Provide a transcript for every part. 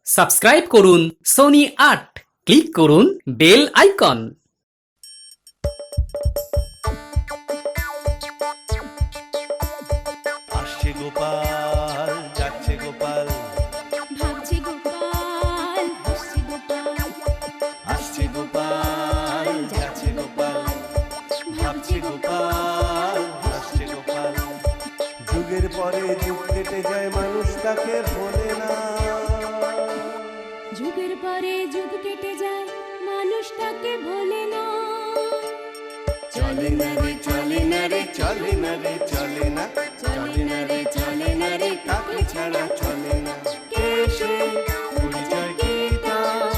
Subscribe করুন Sony ৮, click করুন bell icon. আসছে গোপাল, যাচ্ছে গোপাল, ভাবছে গোপাল, হাসছে গোপাল, আসছে গোপাল, যাচ্ছে গোপাল, ভাবছে গোপাল, হাসছে গোপাল। যুগের পরে যুগ কেটে যায়, মানুষ তাকে ভোলে না। যুগের পরে যুগ কেটে যায়, মানুষ তাকে ভোলে না। চলে না রে, চলে না রে, চলে না রে, চলে না, চলে না রে, চলে না রে, তাকে ছাড়া চলে না। কে সে? পরিচয় কি তার?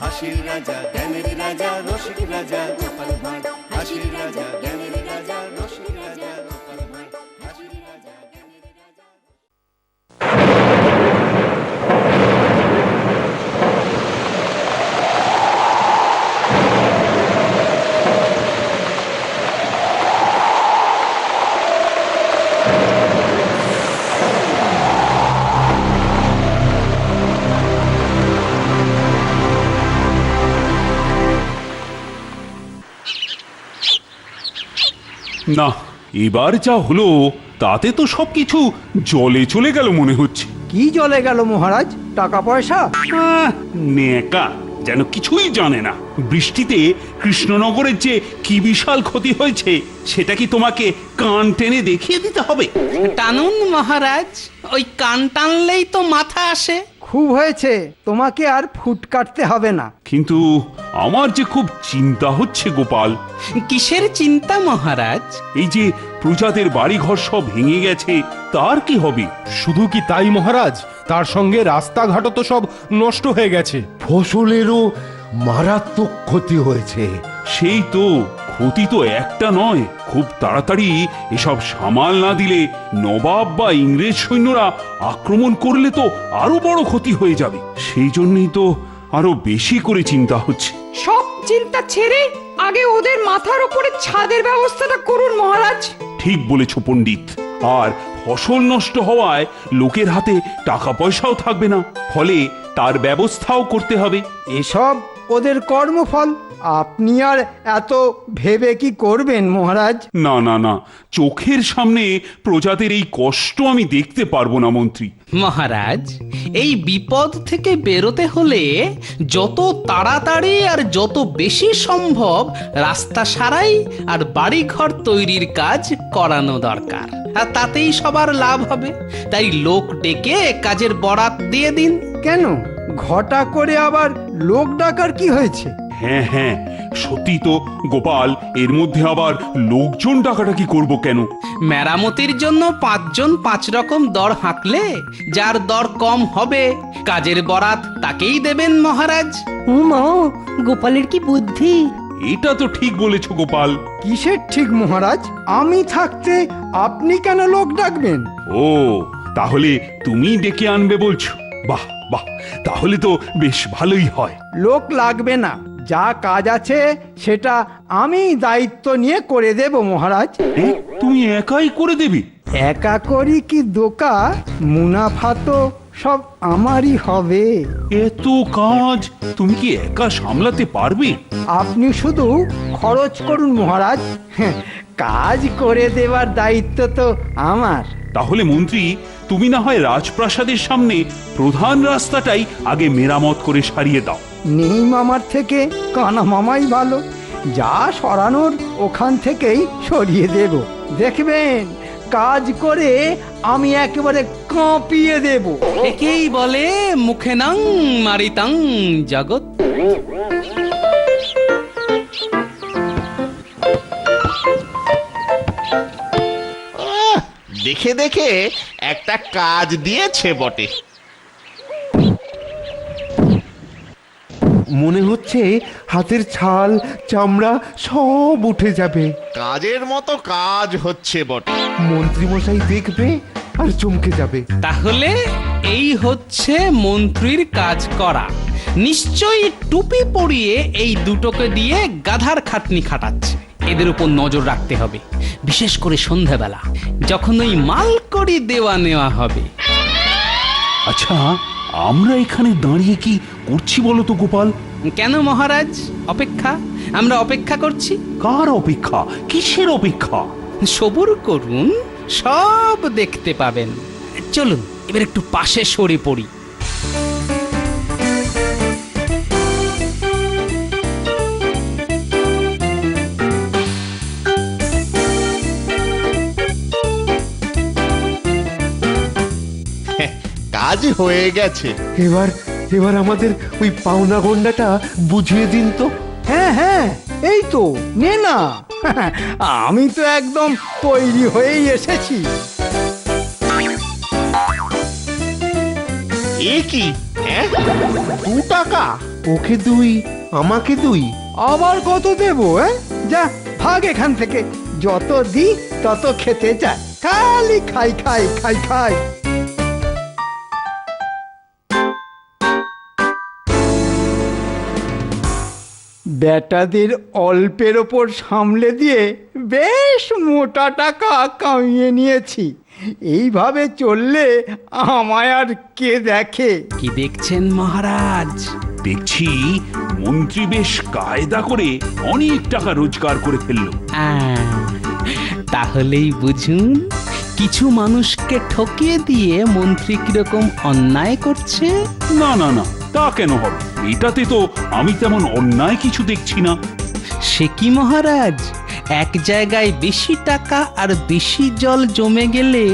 হাসির রাজা, জ্ঞানের রাজা, রসিক রাজা গোপাল ভাঁড়। হাসির রাজা, জ্ঞানের রাজা, রসিক রাজা গোপাল ভাঁড়। হাসির রাজা, জ্ঞানের রাজা। না, এবার যা হলো তাতে তো সবকিছু জলে চলে গেল মনে হচ্ছে। কি জলে গেল মহারাজ? টাকা পয়সা? নেকা যেন কিছুই জানে না। বৃষ্টিতে কৃষ্ণনগরের যে কি বিশাল ক্ষতি হয়েছে সেটা কি তোমাকে কান টেনে দেখিয়ে দিতে হবে? টানুন মহারাজ, ওই কান টানলেই তো মাথা আসে। খুব হয়েছে, তোমাকে আর ফুট কাটতে হবে না। কিন্তু আমার যে খুব চিন্তা হচ্ছে গোপাল। কিসের চিন্তা মহারাজ? এই যে প্রজাদের বাড়িঘর সব ভেঙে গেছে, তার কি হবে? শুধু কি তাই মহারাজ, তার সঙ্গে রাস্তাঘাটও তো সব নষ্ট হয়ে গেছে। ফসলেরও মারাত্মক ক্ষতি হয়েছে। সেই তো, ক্ষতি তো একটা নয়। খুব তাড়াতাড়ি এসব সামাল না দিলে নবাব বা ইংরেজ সৈন্যরা আক্রমণ করলে তো আরো বড় ক্ষতি হয়ে যাবে। সেই জন্যই তো আরো বেশি করে চিন্তা হচ্ছে। সব চিন্তা ছেড়ে আগে ওদের মাথার উপরে ছাদের ব্যবস্থাটা করুন মহারাজ। ঠিক বলেছ পণ্ডিত। আর ফসল নষ্ট হওয়ায় লোকের হাতে টাকা পয়সাও থাকবে না, ফলে তার ব্যবস্থাও করতে হবে। এসব ওদের কর্মফল, আপনি আর এত ভেবে কি করবেন মহারাজ? না না না, চোখের সামনে প্রজাদের এই কষ্ট আমি দেখতে পারবো না মন্ত্রী। মহারাজ, এই বিপদ থেকে বেরোতে হলে যত তাড়াতাড়ি আর যত বেশি সম্ভব রাস্তা সারাই আর বাড়িঘর তৈরির কাজ করানো দরকার। আর তাতেই সবার লাভ হবে। তাই লোক ডেকে কাজের বরাত দিয়ে দিন। কেন, ঘটা করে আবার লোক ডাকার কি হয়েছে? হ্যাঁ হ্যাঁ, সত্যি তো গোপাল, এর মধ্যে আবার লোকজন ডাকাডাকি করব কেন? মেরামতির জন্য 5 জন 5 রকম দর হাঁকলে যার দর কম হবে কাজের বরাত তাকেই দেবেন মহারাজ। মা, গোপালের কি বুদ্ধি! এটা তো ঠিক বলেছ গোপাল। কিসের ঠিক মহারাজ? আমি থাকতে আপনি কেন লোক ডাকবেন? ও, তাহলে তুমি ডেকে আনবে বলছো? বাহ বাহ, তাহলে তো বেশ ভালোই হয়। লোক লাগবে না, যা কাজ আছে সেটা আমি দায়িত্ব নিয়ে করে দেব মহারাজ। এ, তুমি একাই করে দেবে? একা করি কি দোকা, মুনাফা তো সব আমারই হবে। এত কাজ তুমি কি একা সামলাতে পারবে? আপনি শুধু খরচ করুন মহারাজ, কাজ করে দেওয়ার দায়িত্ব তো আমার। তাহলে মন্ত্রী, তুমি না হয় রাজপ্রাসাদের সামনে প্রধান রাস্তাটাই আগে মেরামত করে সারিয়ে দাও। নেই মামার থেকে কানা মামাই ভালো, যা সরানোর ওখান থেকেই সরিয়ে দেব। দেখবেন কাজ করে আমি একেবারে কাঁপিয়ে দেব। একেই বলে মুখে নাং মারিতাং জগৎ। দেখে দেখে একটা কাজ দিয়েছে বটে। মনে হচ্ছে হাতের ছাল চামড়া সব উঠে যাবে। কাজের মতো কাজ হচ্ছে বটে। মন্ত্রী মশাই দেখবে আর চমকে যাবে। তাহলে এই হচ্ছে মন্ত্রীর কাজ করা। নিশ্চয়ই টুপি পরিয়ে এই দুটোকে দিয়ে গাধার খাটনি খাটাচ্ছে। এদের উপর নজর রাখতে হবে, বিশেষ করে সন্ধ্যাবেলা যখন ওই মাল করি দেওয়া নেওয়া হবে। আচ্ছা, আমরা এখানে দাঁড়িয়ে কি করছি বলো তো গোপাল? কেন মহারাজ? অপেক্ষা, আমরা অপেক্ষা করছি। কার অপেক্ষা? কিসের অপেক্ষা? সবুর করুন, সব দেখতে পাবেন। চলুন এবার একটু পাশে সরে পড়ি। কাজ হয়ে গেছে। এবার এবার আমাদের ওই পাওনা গন্ডাটা বুঝিয়ে দিন তো। হ্যাঁ হ্যাঁ, এই তো নে না। আমি তো একদম তৈরি হয়েই এসেছি। এ কি? হ্যাঁ, 2 টাকা? ওকে 2, আমাকে 2। আবার কত দেবো? যা ভাগ এখান থেকে। যত দি তত খেতে চায়, খালি খাই খাই খাই খাই। বেটাদের অল্পের ওপর সামলে দিয়ে বেশ মোটা টাকা কামিয়ে নিয়েছি। এইভাবে চললে আমায় আর কে দেখে? কি দেখছেন মহারাজ? দেখছি মন্ত্রী বেশ কায়দা করে অনেক টাকা রোজগার করে ফেললো। তাহলেই বুঝুন কিছু মানুষকে ঠকিয়ে দিয়ে মন্ত্রী কিরকম অন্যায় করছে। না না না, তা কেন হবে? এটাতে তো আমি তেমন অন্যায় কিছু দেখছি না। সে কি মহারাজ, এক জায়গায় বেশি টাকা আর বেশি জল জমে গেলে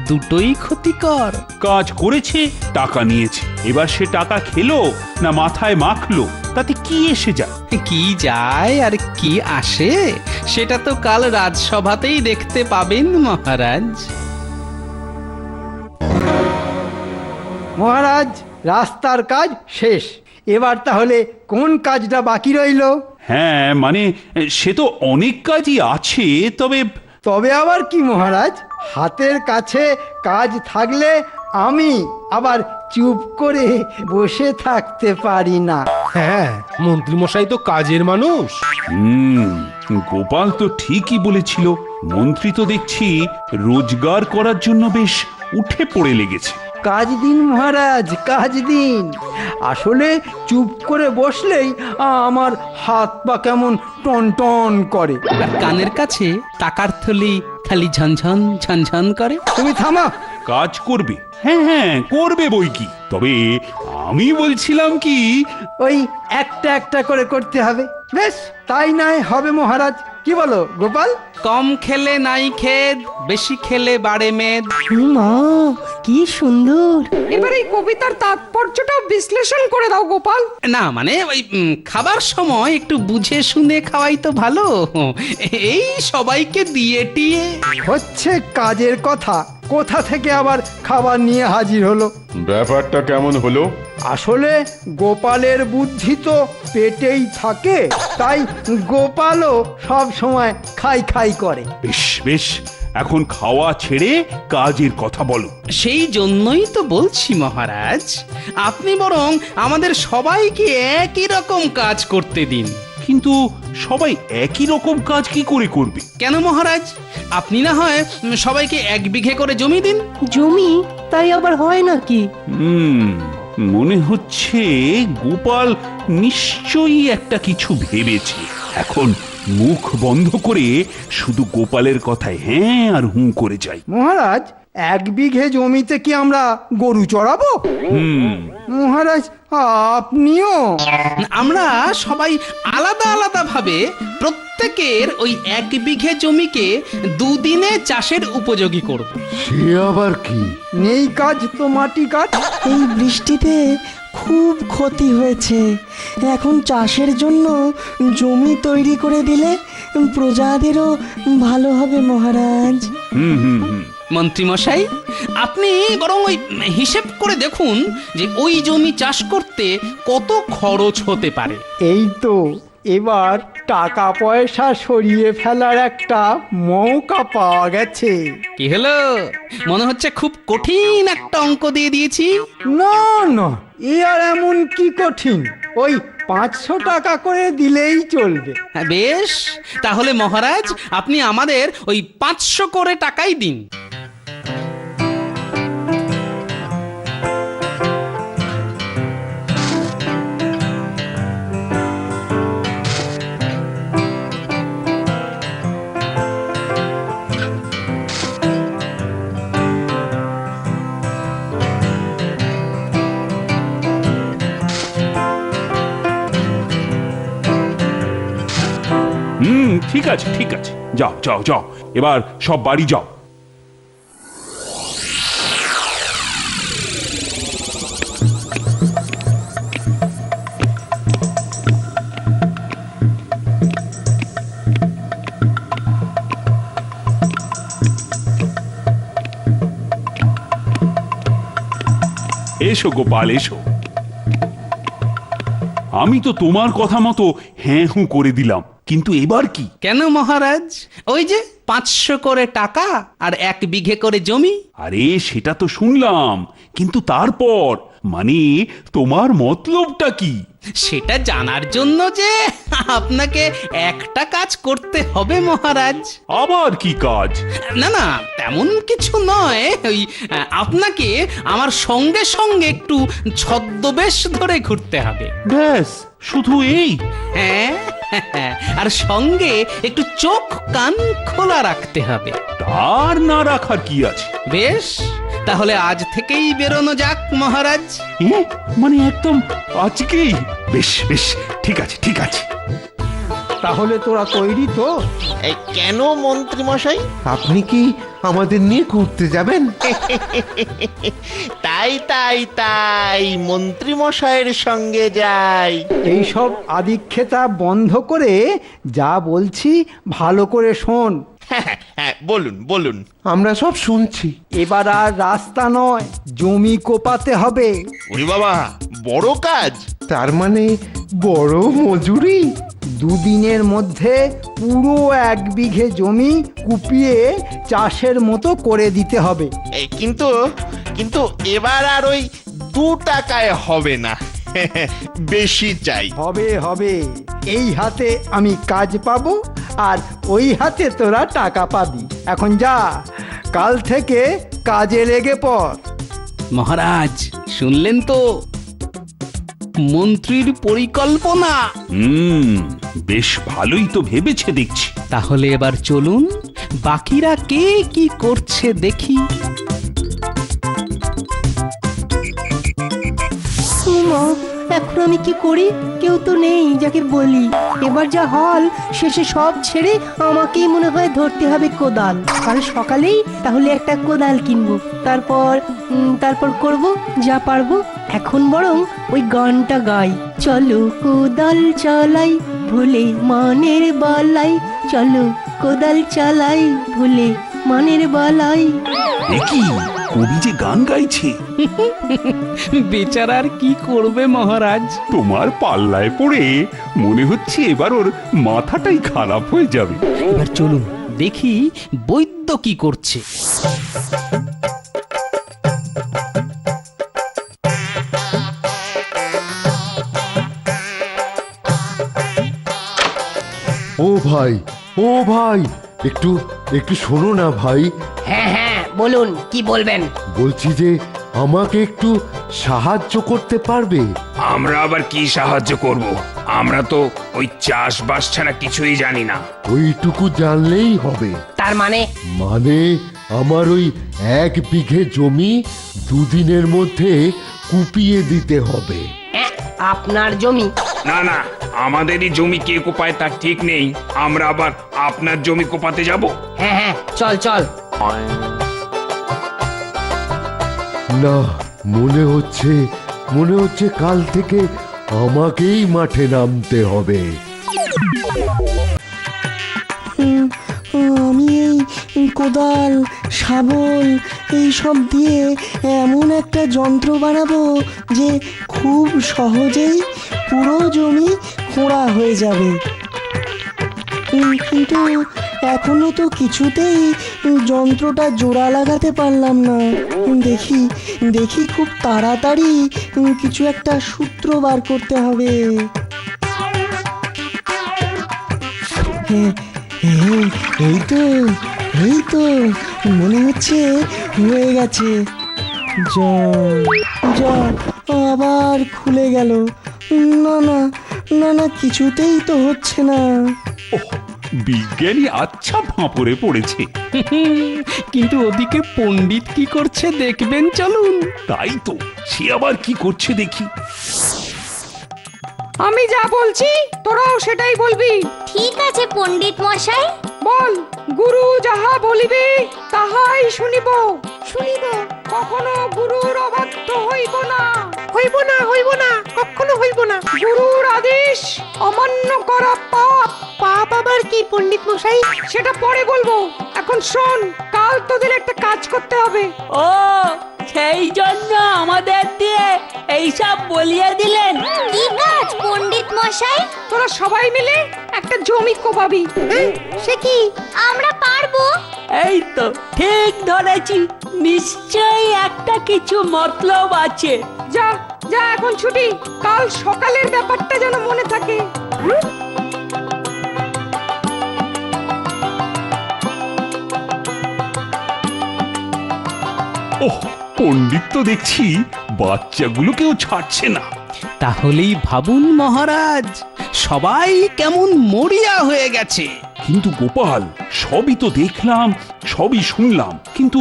দুটোই ক্ষতিকর। কাজ করেছে, টাকা নিয়েছে, এবার সে টাকা খেলো না মাথায় মাখলো, তাতে কি এসে যায়? কি যায় আর কি আসে সেটা তো কাল রাজসভাতেই দেখতে পাবেন মহারাজ। মহারাজ, রাস্তার কাজ শেষ। এবার তাহলে কোন কাজটা বাকি রইল? হ্যাঁ মানে সে তো অনেক কাজই আছে, তবে তবে আবার কি মহারাজ? হাতের কাছে কাজ থাকলে আমি আবার চুপ করে বসে থাকতে পারি না। হ্যাঁ, মন্ত্রীমশাই তো কাজের মানুষ। গোপাল তো ঠিকই বলেছিল। মন্ত্রী তো দেখছি রোজগার করার জন্য বেশ উঠে পড়ে লেগেছে। কাজ দিন মহারাজ, কাজ দিন। আসলে চুপ করে বসলেই আমার হাত পা কেমন টন টন করে। আর কানের কাছে টাকার থলি খালি ঝনঝন ঝনঝন করে। তুমি থামা। কাজ করবে? হ্যাঁ হ্যাঁ করবে বই কি, তবে আমি বলছিলাম কি ওই একটা একটা করে করতে হবে। বেশ, তাই নয় হবে মহারাজ। কি বলো গোপাল? কম খেলে নাই খেদ, বেশি খেলে বাড়ে মেদ। মা, কি সুন্দর। এবার এই কবিতার তাৎপর্যটা বিশ্লেষণ করে দাও গোপাল। না মানে ওই খাবার সময় একটু বুঝে শুনে খাওয়াই তো ভালো। এই সবাইকে দিয়ে টিয়ে হচ্ছে কাজের কথা, কোথা থেকে আবার খাবার নিয়ে হাজির হলো? ব্যাপারটা কেমন হলো? আসলে গোপালের বুদ্ধি তো পেটেই থাকে, তাই গোপালও সব সময় খাই খাই করে। বেশ বেশ, এখন খাওয়া ছেড়ে কাজের কথা বলো। সেই জন্যই তো বলছি মহারাজ, আপনি বরং আমাদের সবাইকে একই রকম কাজ করতে দিন। কিন্তু সবাই একই রকম কাজ কি করে করবে? কেন মহারাজ, আপনি না হয় সবাইকে 1 বিঘে করে জমি দিন। জমি তাই আবার হয় নাকি? মনে হচ্ছে গোপাল নিশ্চয়ই একটা কিছু ভেবেছে। এখন মুখ বন্ধ করে শুধু গোপালের কথায় হ্যাঁ আর হুঁ করে যাই। মহারাজ, 1 বিঘে জমিতে কি আমরা গরু চড়াবো? মহারাজ, আপনিও? আমরা সবাই আলাদা আলাদা ভাবে প্রত্যেকের ওই 1 বিঘে জমিকে 2 দিনে চাষের উপযোগী করব। সে আবার কি? নেই কাজ তো মাটি কাজ। এই বৃষ্টিতে খুব ক্ষতি হয়েছে। এখন চাষের জন্য জমি তৈরি করে দিলে প্রজাদেরও ভালো হবে মহারাজ। মন্ত্রী মশাই, আপনি বরং ওই হিসেব করে দেখুন যে ওই জমি চাষ করতে কত খরচ হতে পারে। এই তো এবার টাকা পয়সা সরিয়ে ফেলার একটা মৌকা পাওয়া গেছে। কি হলো, মনে হচ্ছে খুব কঠিন একটা অঙ্ক দিয়ে দিয়েছি? না না, এ আর এমন কি কঠিন? ওই 500 টাকা করে দিলেই চলবে। হ্যাঁ, বেশ, তাহলে মহারাজ আপনি আমাদের ওই 500 করে টাকাই দিন। ঠিক আছে ঠিক আছে, যাও যাও যাও, এবার সব বাড়ি যাও। এসো গোপাল এসো। আমি তো তোমার কথা মতো হ্যাঁ হুঁ করে দিলাম, কিন্তু এবার কি? কেন মহারাজ? ওই যে 500 করে টাকা আর 1 বিঘে করে জমি। আরে সেটা তো শুনলাম, কিন্তু তারপর মানে তোমার মতলবটা কি? সেটা জানার জন্য যে আপনাকে একটা কাজ করতে হবে মহারাজ। আবার কি কাজ? না না, তেমন কিছু নয়, ওই আপনাকে আমার সঙ্গে সঙ্গে একটু ছদ্মবেশ ধরে ঘুরতে হবে। ব্যাস শুধু এই? হ্যাঁ, আর সঙ্গে একটু চোখ কান খোলা রাখতে হবে। তার না রাখার কি আছে? বেশ, তাহলে আজ থেকেই বেরোনো যাক মহারাজ। মানে একদম আজকেই? বেশ বেশ, ঠিক আছে ঠিক আছে। তাহলে তোরা তৈরি তো? কেন মন্ত্রী মশাই? আপনি কি আমাদের নিয়ে ঘুরতে যাবেন? তাই তাই তাই, মন্ত্রী মশাইয়ের সঙ্গে যাই। এইসব আদিক্ষেতা বন্ধ করে যা বলছি ভালো করে শোন। হ্যাঁ বলুন বলুন। আমরা সব শুনছি। এবার আর রাস্তা নয়, জমি কোপাতে হবে। ওরে বাবা, বড় কাজ। তার মানে বড় মজুরি। 2 দিনের মধ্যে পুরো 1 বিঘে জমি কুপিয়ে চাষের মতো করে দিতে হবে। কিন্তু কিন্তু এবার আর ওই 2 টাকায় হবে না, বেশি চাই। হবে হবে, এই হাতে আমি কাজ পাবো আর ওই হাতে তোরা টাকা পাবি। এখন যা, কাল থেকে কাজে লেগে পড়। মহারাজ শুনলেন তো মন্ত্রীর পরিকল্পনা? বেশ ভালোই তো ভেবেছে দেখছি। তাহলে এবার চলুন বাকিরা কে কি করছে দেখি। এখন আমি কি করি? কেউ তো নেই যাকে বলি। এবার যা হল শেষে সব ছেড়ে আমাকেই মনে হয় ধরতে হবে কোদাল। কাল সকালেই তাহলে একটা কোদাল কিনবো, তারপর করব যা পারবো। এখন বরং ওই গানটা গাই। চলো কোদাল চালাই ভুলে মানের বালাই, চলো কোদাল চালাই ভুলে মানের বালাই। দেখি কবি যে গান গাইছে। বেচারার কি করবে মহারাজ? তোমার পাল্লায় পড়ে মনে হচ্ছে এবার ওর মাথাটাই খারাপ হয়ে যাবে। এবার চলুন দেখি বৈদ্য কি করছে। ও ভাই, ও ভাই, একটু একটু শোনো না ভাই। হ্যাঁ হ্যাঁ বলুন, কি বলবেন? বলছি যে আমাকে একটু সাহায্য করতে পারবে? আমরা আবার কি সাহায্য করব? আমরা তো ওই চাষবাস ছাড়া কিছুই জানি না। ওইটুকু জানলেই হবে। তার মানে? মানে আমার ওই 1 বিঘে জমি 2 দিনের মধ্যে কুপিয়ে দিতে হবে। আপনার জমি? না না, আমাদেরই জমি কে কোপায় তার ঠিক নেই। আমরা আবার আপনার জমি কোপাতে যাব? হ্যাঁ হ্যাঁ, চল চল। না, মনে হচ্ছে কাল থেকে আমাকেই মাঠে নামতে হবে। আমি এই কোদাল শাবল এইসব দিয়ে এমন একটা যন্ত্র বানাবো যে খুব সহজেই পুরো জমি খোঁড়া হয়ে যাবে। কিন্তু এখনো তো কিছুতেই যন্ত্রটা জোড়া লাগাতে পারলাম না। দেখি খুব তাড়াতাড়ি কিছু একটা সূত্র বার করতে হবে। এই তো মনে হচ্ছে হয়ে গেছে। যা আবার খুলে গেল। না না না না, কিছুতেই তো হচ্ছে না। বিজ্ঞানী আচ্ছা ফাঁপড়ে পড়েছে। কিন্তু ওদিকে পণ্ডিত কি করছে দেখবেন, চলুন। তাই তো, সে আবার কি করছে দেখি। আমি যা বলছি তোরাও সেটাই বলবি। ঠিক আছে পণ্ডিত মশাই। বল, গুরু যাহা বলিবে তাহাই শুনিব। শুনিব। কখনো গুরুর অবাধ্য হইব না। হইব না, হইব না, কখনো হইব না। গুরুর আদেশ অমান্য করা পাপ। পাপ আবার কি পণ্ডিত মশাই? সেটা পরে বলবো, এখন শোন, কাল তোদের একটা কাজ করতে হবে। ও সেই জন্য আমাদের দিয়ে এইসব বলিয়ে দিলেন। কি কাজ পণ্ডিত মশাই? তোরা সবাই মিলে একটা জমি কোপাবি। সে কি? আমরা পারবো। এই তো ঠিক ধরেছি, নিশ্চয়ই একটা কিছু মতলব আছে। যা যা এখন ছুটি, কাল সকালের ব্যাপারটা যেন মনে থাকে। ওহ, পণ্ডিত তো দেখছি বাচ্চাগুলোকেও ছাড়ছে না। তাহলেই ভাবুন মহারাজ, সবাই কেমন মরিয়া হয়ে গেছে। কিন্তু গোপাল, সবই তো দেখলাম, সবই শুনলাম, কিন্তু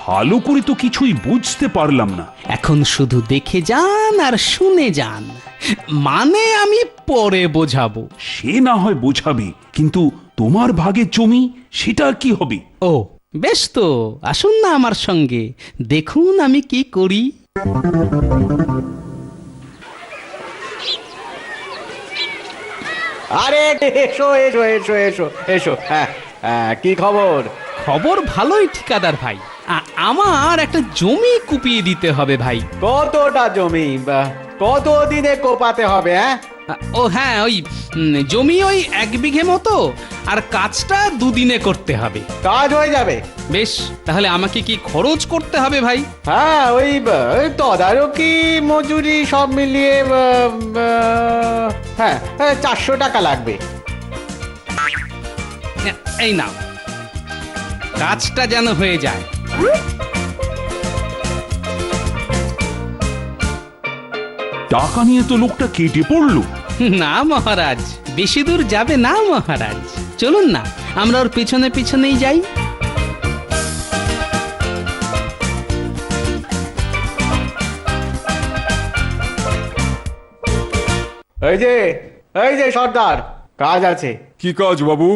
ভালো করে তো কিছুই বুঝতে পারলাম না। এখন শুধু দেখে যান আর শুনে যান, মানে আমি পরে বোঝাবো। সে না হয় বোঝাবে, কিন্তু তোমার ভাগের জমি সেটা কি হবে? ও বেশ, তো আসুন না আমার সঙ্গে, দেখুন আমি কি করি। আরে এসো এসো এসো এসো এসো। হ্যাঁ হ্যাঁ, কি খবর? খবর ভালোই ঠিকাদার ভাই, আমার একটা জমি কুপিয়ে দিতে হবে ভাই। কতটা জমি? কত দিনে কোপাতে হবে? হ্যাঁ, ও হ্যাঁ, ওই জমি ওই 1 বিঘে মতো, আর কাজটা 2 দিনে করতে হবে। কাজ হয়ে যাবে? বেশ, তাহলে আমাকে কি খরচ করতে হবে ভাই? হ্যাঁ, ওই তদারকি মজুরি সব মিলিয়ে হ্যাঁ 400 টাকা লাগবে। এই নাও, কাজটা যেন হয়ে যায়। টাকা নিয়ে তো লোকটা কেটে পড়লো। না মহারাজ, বেশি দূর যাবে না মহারাজ, চলুন না আমরা ওর পিছনে পিছনেই যাই। এই যে সর্দার, কাজ আছে। কি কাজ বাবু?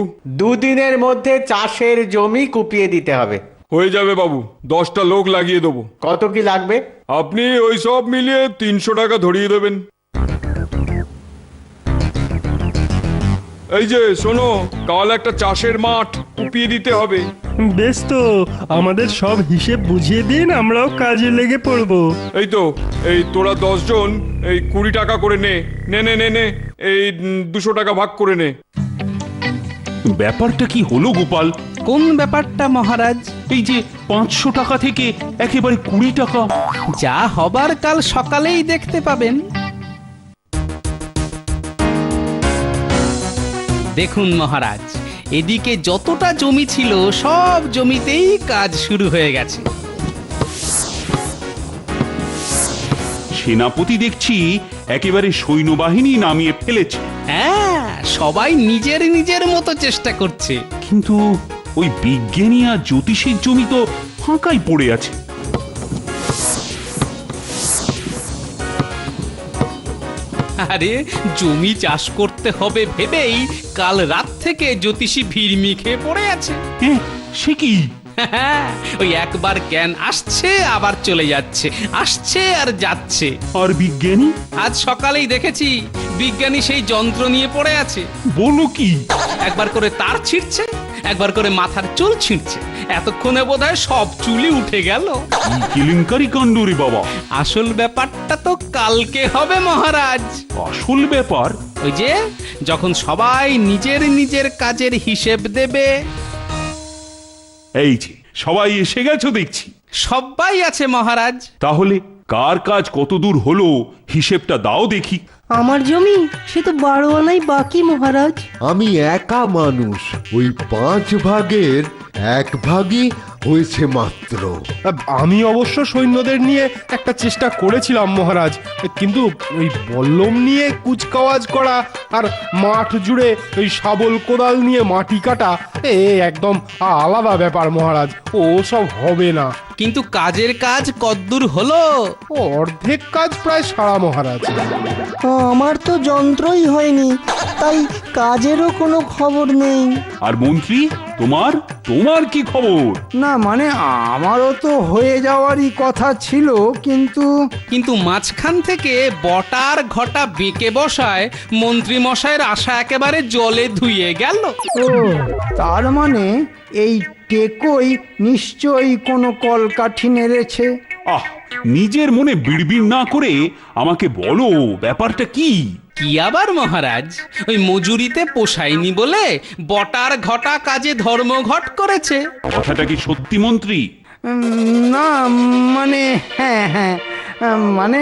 2 দিনের মধ্যে চাষের জমি কুপিয়ে দিতে হবে। হয়ে যাবে বাবু, 10টা লোক লাগিয়ে দেবো। কত কি লাগবে? আপনি ওই সব মিলিয়ে 300 টাকা ধরিয়ে দেবেন। এই যে শোনো, কাল একটা চাষের মাঠ কুপিয়ে দিতে হবে। বেশ, তো আমাদের সব হিসেব বুঝিয়ে দিন, আমরাও কাজে লেগে পড়বো। এই তো, এই তোরা 10 জন এই 20 টাকা করে নে নে নে নে নে এই 200 টাকা ভাগ করে নে। ব্যাপারটা কি হলো গোপাল? কোন ব্যাপারটা মহারাজ? এই যে 500 টাকা থেকে একেবারে 20 টাকা। যা হবার কাল সকালেই দেখতে পাবেন। দেখুন মহারাজ, এদিকে যতটা জমি ছিল সব জমিতেই কাজ শুরু হয়ে গেছে। সেনাপতি দেখছি একেবারে সৈন্যবাহিনী নামিয়ে ফেলেছে। হ্যাঁ, সবাই নিজের নিজের মতো চেষ্টা করছে। কিন্তু ওই বিজ্ঞানী আর জ্যোতিষীর জমি তো ফাঁকাই পড়ে আছে। আরে, জমি চাষ করতে হবে ভেবেই কাল রাত থেকে জ্যোতিষী ভিড়মি খেয়ে পড়ে আছে। হ্যাঁ, সে কি? ওই একবার জ্ঞান আসছে আবার চলে যাচ্ছে, আসছে আর যাচ্ছে। আর বিজ্ঞানী? আজ সকালেই দেখেছি বিজ্ঞানী সেই যন্ত্র নিয়ে পড়ে আছে। বলো কি? একবার করে তার ছিঁড়ছে, একবার করে মাথার চুল ছিঁড়ছে। এতক্ষণে বোধহয় সব চুলই উঠে গেল। কেলেঙ্কারি কাণ্ড রে বাবা। আসল ব্যাপারটা তো কালকে হবে মহারাজ। আসল ব্যাপার? ওই যে যখন সবাই নিজের নিজের কাজের হিসেব দেবে। এই যে সবাই এসে গেছো দেখছি। সবাই আছে মহারাজ। তাহলে কার কাজ কত দূর হলো হিসেবটা দাও দেখি। আমার জমি সে তো 12 আনাই বাকি মহারাজ। আমি একা মানুষ, ওই 5 ভাগের 1 ভাগই হয়েছে মাত্র। আমি অবশ্য সৈন্যদের নিয়ে একটা চেষ্টা করেছিলাম মহারাজ, কিন্তু ওই বল্লম নিয়ে কুচকাওয়াজ করা আর মাঠ জুড়ে ওই শাবল কোদাল নিয়ে মাটি কাটা একদম আলাদা ব্যাপার মহারাজ, ও সব হবে না। কিন্তু কাজের কাজ কদ্দূর হলো? অর্ধেক কাজ প্রায় সারা মহারাজ। আমার তো যন্ত্রই হয়নি, তাই কাজেরও কোনো খবর নেই। আর মন্ত্রী, তোমার তোমার কি খবর? না মানে আমারও তো হয়ে যাওয়ারই কথা ছিল, কিন্তু মাঝখান থেকে বটার ঘটা বেঁকে বসায় মন্ত্রী মশাইয়ের আশা একেবারে জলে ধুয়ে গেল। ও তার মানে এই টেকই নিশ্চয়ই কোনো কলকাঠি নেড়েছে। আহ, নিজের মনে বিড়বিড় না করে আমাকে বলো ব্যাপারটা কি? কি আবার মহারাজ, ওই মজুরিতে পোষায়নি বলে বটার ঘটা কাজে ধর্মঘট করেছে। কথাটা কি সত্যি মন্ত্রী? না মানে হ্যাঁ, মানে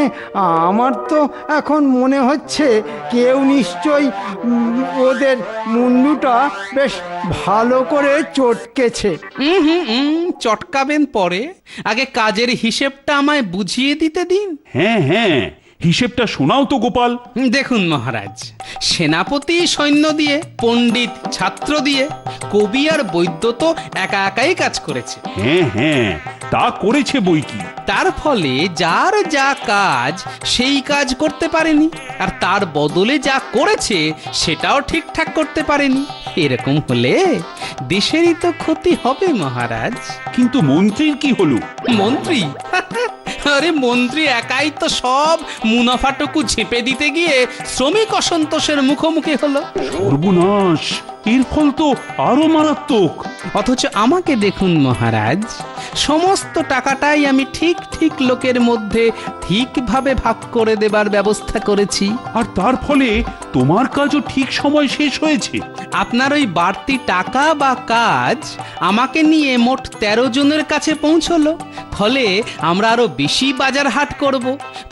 আমার তো এখন মনে হচ্ছে কেউ নিশ্চয়ই ওদের মুন্ডুটা বেশ ভালো করে চটকেছে। চটকাবেন পরে, আগে কাজের হিসেবটা আমায় বুঝিয়ে দিতে দিন। হ্যাঁ, হিসেবটা শোনাও তো গোপাল। দেখুন মহারাজ, সেনাপতি সৈন্য দিয়ে, পণ্ডিত ছাত্র দিয়ে, কবি আর বৈদ্য তো একা একাই কাজ করেছে। হ্যাঁ, তা করেছে বই কি। তার ফলে যার যা কাজ সেই কাজ করতে পারেনি, আর তার বদলে যা করেছে সেটাও ঠিকঠাক করতে পারেনি। এরকম হলে দেশেরই তো ক্ষতি হবে মহারাজ। কিন্তু মন্ত্রীর কি হলো? মন্ত্রী আরে মন্ত্রী একাই তো সব মুনাফাটুকু ঝেপে দিতে গিয়ে শ্রমিক অসন্তোষের মুখোমুখি হলো। সর্বনাশ, এর ফল তো আরো মারাত্মক। অথচ আমাকে দেখুন মহারাজ, সমস্ত টাকাটাই আমি ঠিক ঠিক লোকের মধ্যে ঠিকভাবে ভাগ করে দেবার ব্যবস্থা করেছি। আর তার ফলে তোমার কাজও ঠিক সময় শেষ হয়েছে। আপনার ওই বাড়তি টাকা বা কাজ আমাকে নিয়ে মোট 13 জনের কাছে পৌঁছলো। ফলে আমরা আরো বেশি বাজার হাট করব,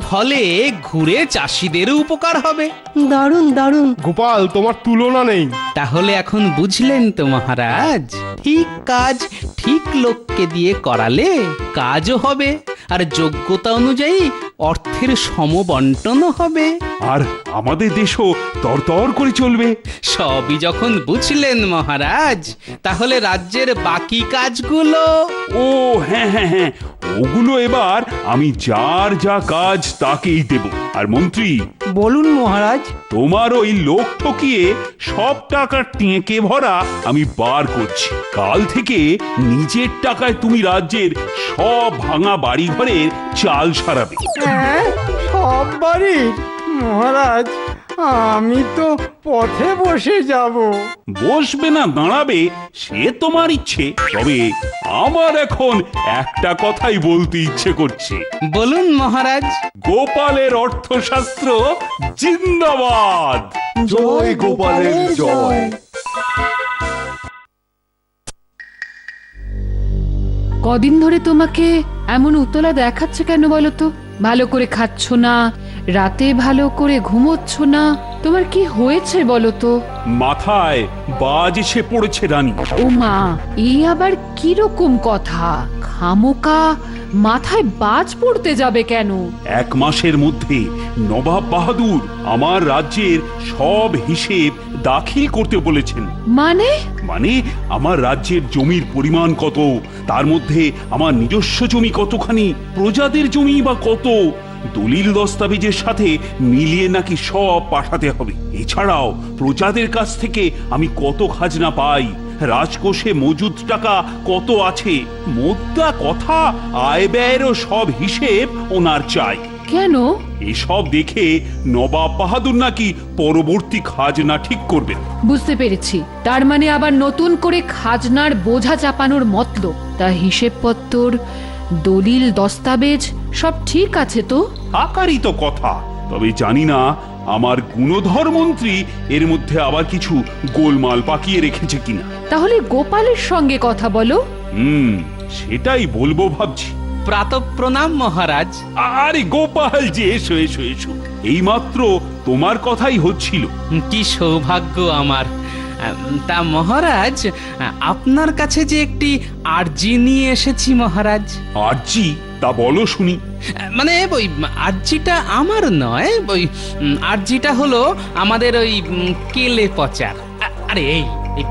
ফলে ঘুরে চাষিদেরও উপকার হবে। দারুণ দারুণ গোপাল, তোমার তুলনা নেই। তাহলে এখন বুঝলেন তো মহারাজ, ঠিক কাজ ঠিক লোককে দিয়ে করালে কাজও হবে, আর যোগ্যতা অনুযায়ী অর্থের সমবন্টনও হবে, আর আমাদের দেশও তরতর করে চলবে। সবই যখন বুঝলেন মহারাজ, তাহলে রাজ্যের বাকি কাজগুলো। ও হ্যাঁ, ওগুলো এবার আমি যার যা কাজ তাকেই দেব। আর মন্ত্রী, বলুন মহারাজ। তোমার ওই লোক ঠকিয়ে সব টাকা টেঁকে ভরা আমি বার করছি। কাল থেকে নিজের টাকায় তুমি রাজ্যের সব ভাঙা বাড়ি ঘরের চাল সারাবে। সব বাড়ির? মহারাজ, আমি তো পথে বসে যাব। বসবে না দাঁড়াবে সে তোমার ইচ্ছে, তবে আমার এখন একটা কথাই বলতে ইচ্ছে করছে। বলুন মহারাজ। গোপালের অর্থশাস্ত্র জিন্দাবাদ। জয় গোপালের জয়। কদিন ধরে তোমাকে এমন উতলা দেখাচ্ছে কেন বলো তো? ভালো করে খাচ্ছ না, রাতে ভালো করে ঘুমোচ্ছ না, তোমার কি হয়েছে বলো তো? মাথায় বাজ এসে পড়েছে রানী। ও মা, এই আবার কিরকম কথা? খামোকা মাথায় বাজ পড়তে যাবে কেন? 1 মাসের মধ্যে নবাব বাহাদুর আমার রাজ্যের সব হিসেব দাখিল করতে বলেছেন। মানে আমার রাজ্যের জমির পরিমাণ কত, তার মধ্যে আমার নিজস্ব জমি কতখানি, প্রজাদের জমি বা কত, দলিল দস্তাবেজের সাথে মিলিয়ে নাকি সব পাঠাতে হবে। এছাড়াও প্রজাদের কাছ থেকে আমি কত খাজনা পাই, রাজকোষে মজুদ টাকা কত আছে, মোদ্দা কথা আয় ব্যয়েরও সব হিসেব ওনার চাই। কেন? এসব দেখে নবাব বাহাদুর নাকি পরবর্তী খাজনা ঠিক করবেন। বুঝতে পেরেছি, তার মানে আবার নতুন করে খাজনার বোঝা চাপানোর মতলব। তা হিসেবপত্তর, দলিল দস্তাবেজ সব ঠিক আছে তো? থাকারই তো কথা, তবে জানি না আমার গুণধর মন্ত্রী এর মধ্যে আবার কিছু গোলমাল পাকিয়ে রেখেছে কিনা। তাহলে গোপালের সঙ্গে কথা বলো। সেটাই বলবো ভাবছি। প্রাতঃ প্রণাম মহারাজ। আরে গোপাল যে, এসো এইমাত্র তোমার কথাই হচ্ছিল। কি সৌভাগ্য আমার, তা মহারাজ, আপনার কাছে যে একটি আর্জি নিয়ে এসেছি মহারাজ। আরজি? তা বলো শুনি। মানে ওই আর্জিটা আমার নয়, ওই আর্জিটা হলো আমাদের ওই কেলে পচার। আরে এই এই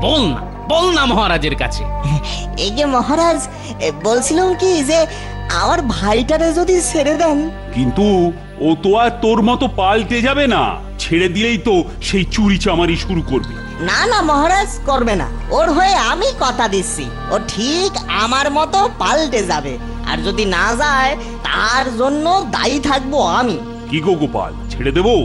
বল না মহারাজের কাছে। এই যে মহারাজ, বলছিলাম কি যে আমার ভাইটারে যদি ছেড়ে দেন। কিন্তু ও তো আর তোর মতো পাল্টে যাবে না, ছেড়ে দিলেই তো সেই চুরি চামারি শুরু করবে। না না মহারাজ, করবে না। ওর হয়ে আমি কথা দিচ্ছি, ও ঠিক আমার মতো পাল্টে যাবে। আর যদি না যায় তার জন্য দায়ী থাকবো আমি। কি গো গোপাল, ছেড়ে দেবো?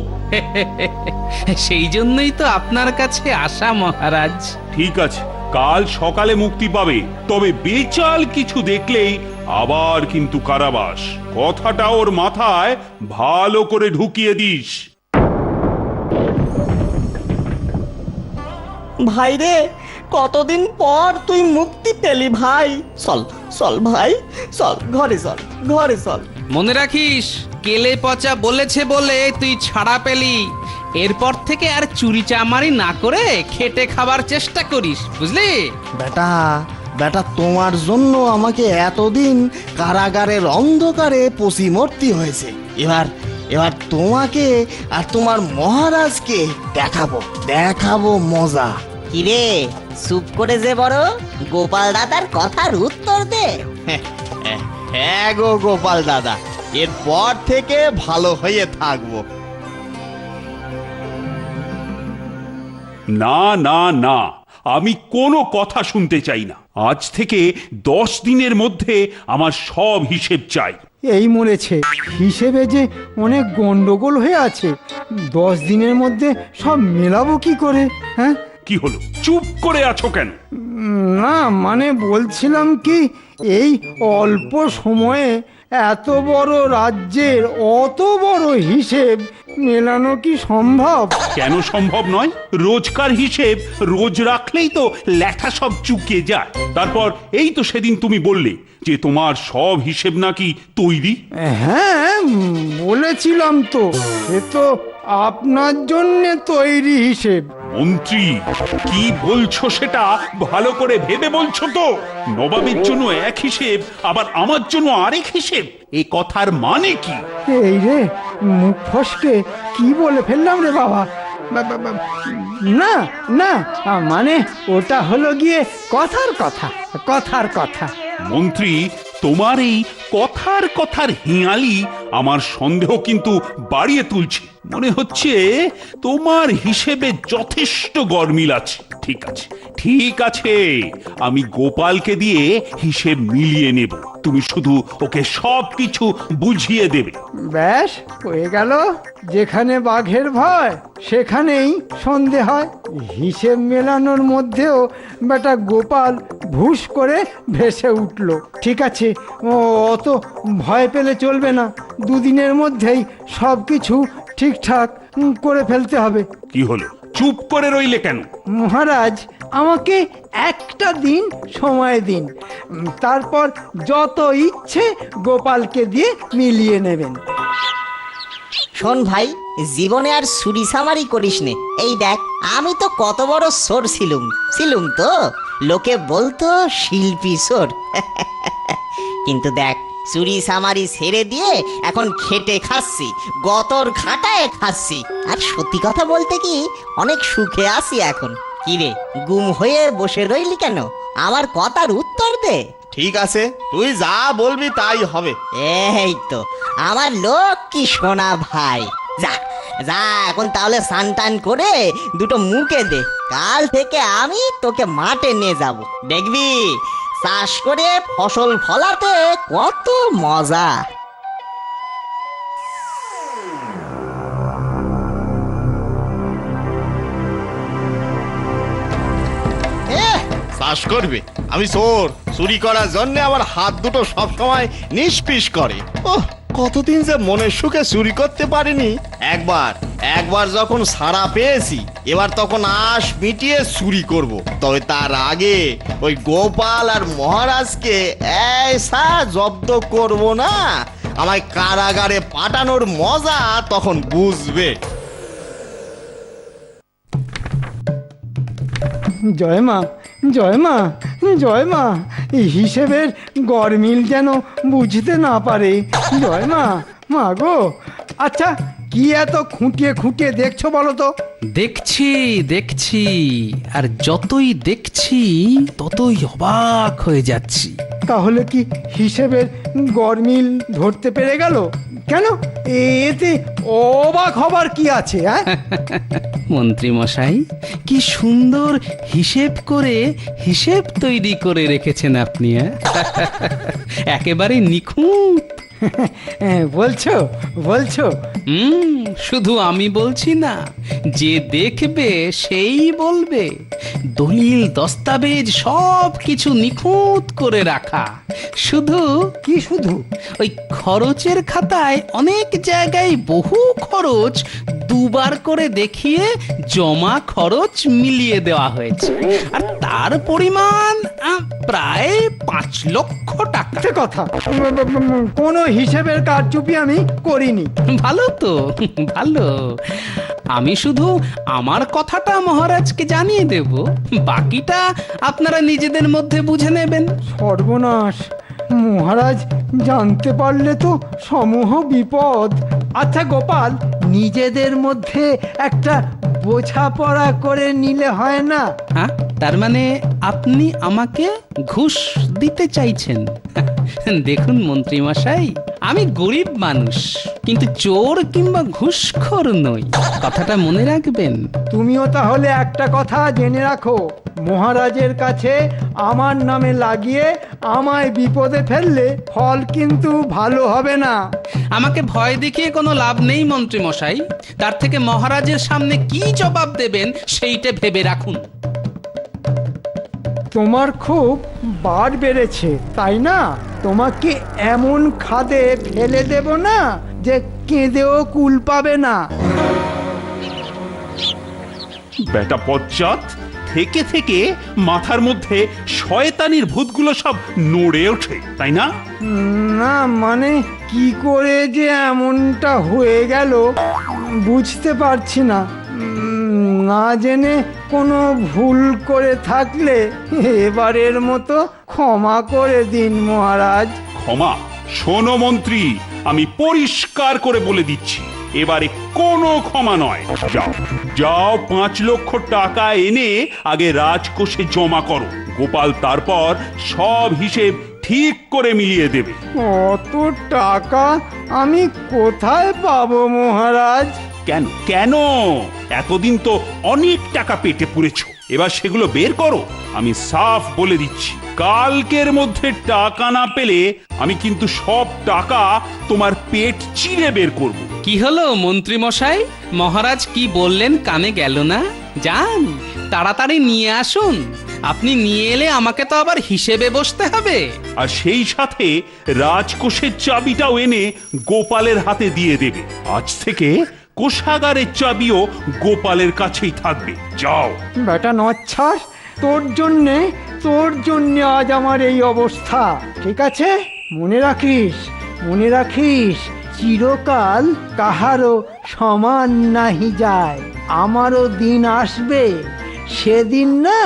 সেই জন্যই তো আপনার কাছে আসা মহারাজ। ঠিক আছে, কাল সকালে মুক্তি পাবে, তবে বেচাল কিছু দেখলেই আবার কিন্তু কারাবাস। কথাটা ওর মাথায় ভালো করে ঢুকিয়ে দিস। ভাই রে, কতদিন পর তুই মুক্তি পেলি ভাই। চল চল ভাই, চল ঘরে, চল ঘরে চল। মনে রাখিস, কেলে পচা বলেছে বলে তুই ছাড়া পেলি। এরপর থেকে আর চুরি চামারি না করে খেটে খাবার চেষ্টা করিস, বুঝলি? বেটা বেটা, তোমার জন্য আমাকে এতদিন কারাগারের অন্ধকারে পচিমূর্তি হয়েছে। এবার তোমাকে আর তোমার মহারাজকে দেখাবো মজা। কিরে, চুপ করে যে বড় গোপাল দাদার কথার উত্তর দে। হ্যাঁ গো গোপাল দাদা, এরপর থেকে ভালো হয়ে থাকবো। না না না, আমি কোনো কথা শুনতে চাই না। আজ থেকে 10 দিনের মধ্যে আমার সব হিসেব চাই। এই মরেছে, হিসেবে যে অনেক গন্ডগোল হয়ে আছে। 10 দিনের মধ্যে সব মেলাবো কি করে? হ্যাঁ, কি হলো, চুপ করে আছো কেন? না মানে বলছিলাম কি, এই অল্প সময়ে এত বড় রাজ্যের অত বড় হিসেব মেলানো কি সম্ভব? কেন সম্ভব নয়? রোজকার হিসেব রোজ রাখলেই তো লেখা সব চুকে যায়। তারপর এই তো সেদিন তুমি বললে যে তোমার সব হিসেব নাকি তৈরি। হ্যাঁ বলেছিলাম তো, এ তো আপনার জন্যে তৈরি হিসেব। মন্ত্রী, কি বলছো সেটা ভালো করে ভেবে বলছো তো? নবাবের জন্য এক হিসেব, আবার আমার জন্য আরেক হিসেব, এই কথার মানে কি? এই রে, মুখ ফসকে কি বলে ফেললাম রে বাবা। না না, মানে ওটা হলো গিয়ে কথার কথা। মন্ত্রী, তোমার এই কথার হিয়ালি আমার সন্দেহ কিন্তু বাড়িয়ে তুলছে। মনে হচ্ছে তোমার হিসেবে যথেষ্ট গরমিল আছে। ঠিক আছে, আমি গোপালকে দিয়ে হিসেব মিলিয়ে নেব। তুমি শুধু ওকে সব কিছু বুঝিয়ে দেবে। ব্যাস হয়ে গেল। যেখানে বাঘের ভয় সেখানেই সন্দেহ হয়। হিসেব মেলানোর মধ্যেও বেটা গোপাল ভুস করে ভেসে উঠল। ঠিক আছে, অত ভয় পেলে চলবে না। 2 দিনের মধ্যেই সব কিছু ঠিকঠাক করে ফেলতে হবে। কি হলো, চুপ করে রইলে কেন? মহারাজ, আমাকে একটা দিন সময় দিন, তারপর যত ইচ্ছে গোপালকে দিয়ে মিলিয়ে নেবেন। শোন ভাই, জীবনে আর চুরি চামারি করিস নে। এই দেখ, আমি তো কত বড় চোর ছিলুম তো, লোকে বলতো শিল্পী চোর। কিন্তু দেখ, চুরি চামারি ছেড়ে দিয়ে এখন খেটে খাচ্ছি, গতর খাটায় খাচ্ছি। আর সত্যি কথা বলতে কি, অনেক সুখে আছি এখন। কিরে, গুম হয়ে বসে রইলি কেন? আমার কথার উত্তর দে। ঠিক আছে, তুই যা বলবি তাই হবে। এই তো আমার লোক, কি সোনা ভাই। যা যা এখন তাহলে স্নান টান করে দুটো মুখে দে। কাল থেকে আমি তোকে মাঠে নিয়ে যাব। দেখবি চাষ করে ফসল ফলাতে কত মজা। চাষ করবে? আমি চোর, চুরি করার জন্য আমার হাত দুটো সব সময় নিষ্পিস করে। ওহ, কতদিন যে মনের সুখে চুরি করতে পারিনি। একবার যখন ছাড়া পেয়েছি, এবার তখন আশ মিটিয়ে চুরি করব। তবে তার আগে ওই গোপাল আর মহারাজকে এসা জব্দ করব না, আমায় কারাগারে পাঠানোর মজা তখন বুঝবে। জয় মা, জয় মা, জয় মা, এই হিসেবের গরমিল যেন বুঝতে না পারে। জয় মা, মা গো। আচ্ছা, কি এত খুঁটিয়ে খুঁটিয়ে দেখছো বলো তো? দেখছি দেখছি, আর যতই দেখছি ততই অবাক হয়ে যাচ্ছি। তাহলে কি হিসেবের গরমিল ধরতে পেরে গেল? কেন, এতে অবাক হবার কি আছে? মন্ত্রী মশাই, কি সুন্দর হিসেব করে হিসেব তৈরি করে রেখেছেন আপনি। একেবারে নিখুঁত। বলছো বলছো? শুধু আমি বলছি না, যে দেখবে সেই বলবে। দলিল দস্তাবেজ সব কিছু নিখুঁত করে রাখা। শুধু কি? শুধু ওই খরচের খাতায় অনেক জায়গায় বহু খরচ দুবার করে দেখিয়ে জমা খরচ মিলিয়ে দেওয়া হয়েছে, আর তার পরিমাণ প্রায় 5 লক্ষ টাকা। কথা, কোনো হিসেবের কারচুপি আমি করিনি। ভালো তো, ভালো। আমি শুধু আমার কথাটা মহারাজকে জানিয়ে দেব, বাকিটা আপনারা নিজেদের মধ্যে বুঝে নেবেন। সর্বনাশ, মহারাজ জানতে পারলে তো সমূহ বিপদ। আচ্ছা গোপাল, নিজেদের মধ্যে একটা বোঝাপড়া করে নিলে হয় না? হ্যাঁ, তার মানে আপনি আমাকে ঘুষ দিতে চাইছেন? দেখুন মন্ত্রী মশাই, আমি গরিব মানুষ, কিন্তু চোর কিংবা ঘুষখোর নই, কথাটা মনে রাখবেন। তুমিও তাহলে একটা কথা জেনে রাখো, মহারাজের কাছে আমার নামে লাগিয়ে আমায় বিপদে ফেললে ফল কিন্তু ভালো হবে না। আমাকে ভয় দেখিয়ে কোনো লাভ নেই মন্ত্রী মশাই, তার থেকে মহারাজের সামনে কি জবাব দেবেন সেইটা ভেবে রাখুন। তোমার খুব বার বেড়েছে, তাই না? তোমাকে এমন খাদে ফেলে দেব না যে কেঁদেও কুল পাবে না। বেটা পশ্চাৎ, থেকে থেকে মাথার মধ্যে শয়তানির ভূতগুলো সব নড়ে ওঠে, তাই না? না মানে, কি করে যে এমনটা হয়ে গেল বুঝতে পারছি না। না জেনে কোনো ভুল করে থাকলে এবারের মতো ক্ষমা করে দিন মহারাজ। ক্ষমা? শোনো মন্ত্রী, আমি পরিষ্কার করে বলে দিচ্ছি, এবারে কোনো ক্ষমা নয়। যাও যাও, 5 লক্ষ টাকা এনে আগে রাজকোষে জমা করো। গোপাল তারপর সব হিসেব ঠিক করে মিলিয়ে দেবে। অত টাকা আমি কোথায় পাবো মহারাজ? কেন কেন? এতদিন তো অনেক টাকা পেটে পুরেছো, এবার সেগুলো বের করো। আমি সাফ বলে দিচ্ছি, কালকের মধ্যে টাকা না পেলে আমি কিন্তু সব টাকা তোমার পেট চিরে বের করব। কি হলো মন্ত্রী মশাই, মহারাজ কি বললেন কানে গেল না? যান, তাড়াতাড়ি নিয়ে আসুন। আপনি নিয়ে এলে আমাকে তো আবার হিসেবে বসতে হবে। আর সেই সাথে রাজকোষের চাবিটাও এনে গোপালের হাতে দিয়ে দেবে। আজ থেকে কোষাগারের চাবিও গোপালের কাছেই থাকবে। যাও। বেটা নচ্ছাস, তোর জন্যে আজ আমার এই অবস্থা। ঠিক আছে, মনে রাখিস, মনে রাখিস, চিরকাল কাহারও সমান নাহি যায়। আমারও দিন আসবে, সেদিন না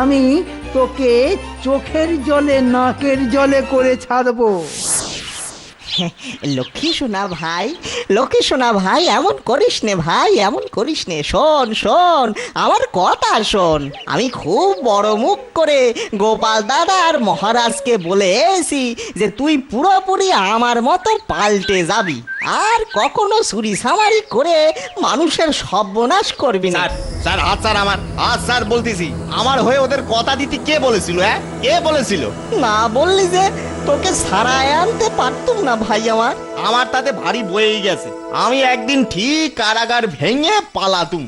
আমি তোকে চোখের জলে নাকের জলে করে ছাড়বো। লক্ষ্মী সোনা ভাই, লক্ষ্মী সোনা ভাই, এমন করিস নে ভাই, এমন করিস নে। শোন শোন, আমার কথা শোন। আমি খুব বড় মুখ করে গোপাল দাদা আর মহারাজকে বলে এসি যে তুই পুরোপুরি আমার মতো পাল্টে যাবি, আর কখনো চুরি সামারি করে মানুষের সর্বনাশ করবি না। স্যার হাত স্যার, আমার হাত স্যার বলতেছি। আমার হয়ে ওদের কথা দিতে কে বলেছিল? কে বলেছিল? না বললি যে তোকে সারায় আনতে পারতুম না ভাই। আমার তাতে ভারী বয়েই গেছে। আমি একদিন ঠিক কারাগার ভেঙে পালাতুম।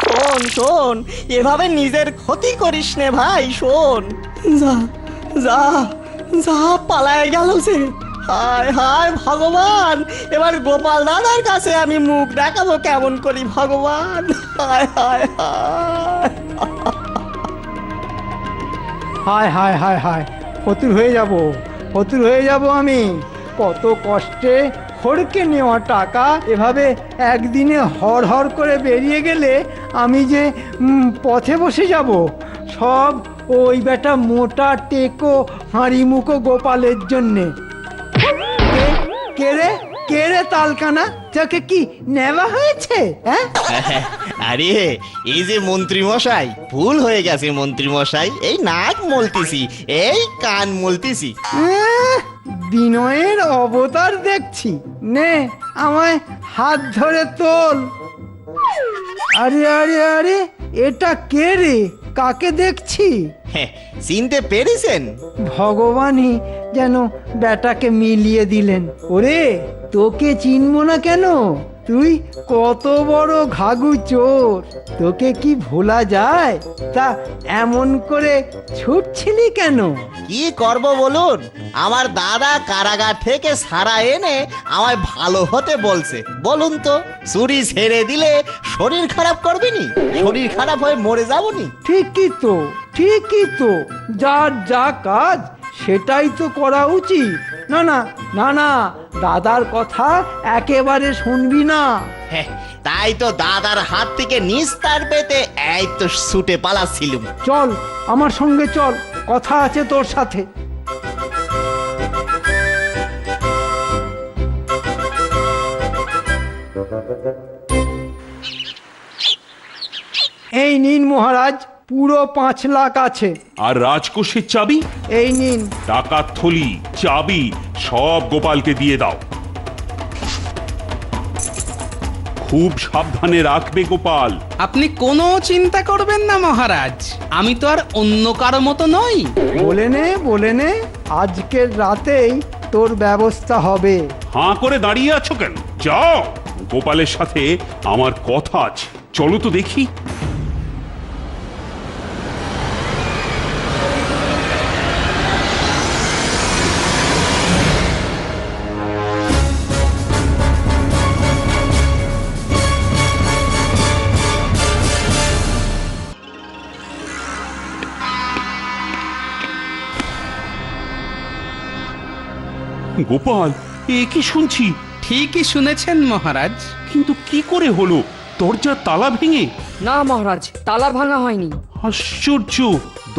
শোন শোন, এভাবে নিজের ক্ষতি করিস নে ভাই। শোন, যা যা যা, পালায় গেল সে। হায় হায় ভগবান, এবার গোপাল দাদার কাছে আমি মুখ দেখাবো কেমন করি ভগবান। হায় হায় হায় হায় হায় হায় হায়, ফতুর হয়ে যাব, ফতুর হয়ে যাব আমি। কত কষ্টে হড়কে নেওয়া টাকা এভাবে একদিনে হর করে বেরিয়ে গেলে আমি যে পথে বসে যাব। সব ওই বেটা মোটা টেকো হাঁড়িমুখো গোপালের জন্যে। কে রে তালকানা, তোকে কি নেওয়া হয়েছে? হ্যাঁ আরে এই যে মন্ত্রী মশাই, ভুল হয়ে গেছে মন্ত্রী মশাই, এই নাক মলতেছি, এই কান মলতেছি। বিনয়ের অবতার দেখছি, নে আমায় হাত ধরে তোল। আরে আরে আরে, এটা কে রে? কাকে দেখছি? চিনতে পেরেছেন? ভগবানই যেন বেটাকে মিলিয়ে দিলেন। ওরে, তোকে চিনবো না কেন? তুই কত বড় ঘাঘু চোর, তোকে কি ভোলা যায়? তা এমন করে ছুটছিলি কেন? কি করব বলুন, আমার দাদা কারাগার থেকে সারা এনে আমায় ভালো হতে বলছে। বলুন তো, চুরি ছেড়ে দিলে শরীর খারাপ করবে নি? শরীর খারাপ হয়ে মরে যাবনি? ঠিকই তো, যার যা কাজ সেটাই তো করা উচিত। না না না না, দাদার কথা একেবারে শুনবি না। তাই তো দাদার হাত থেকে নিস্তার পেতে এই তো ছুটে পালাচ্ছিলুম। চল আমার সঙ্গে চল, কথা আছে তোর সাথে। এই নিন মহারাজ, পুরো 5 লাখ আছে। আর রাজকোষের চাবি? এই নিন। টাকার থলি, চাবি সব গোপালকে দিয়ে দাও। খুব সাবধানে রাখবে গোপাল। আপনি কোনো চিন্তা করবেন না মহারাজ, আমি তো আর অন্য কারো মতো নই। বলে নে, আজকের রাতেই তোর ব্যবস্থা হবে। হাঁ করে দাঁড়িয়ে আছো কেন? যাও, গোপালের সাথে আমার কথা আছে, চলো তো দেখি। গোপাল, এ কি শুনছি? ঠিকই শুনেছেন মহারাজ। কিন্তু কি করে হলো? দরজার তালা ভেঙে? না মহারাজ, তালা ভাঙা হয়নি। আশ্চর্য,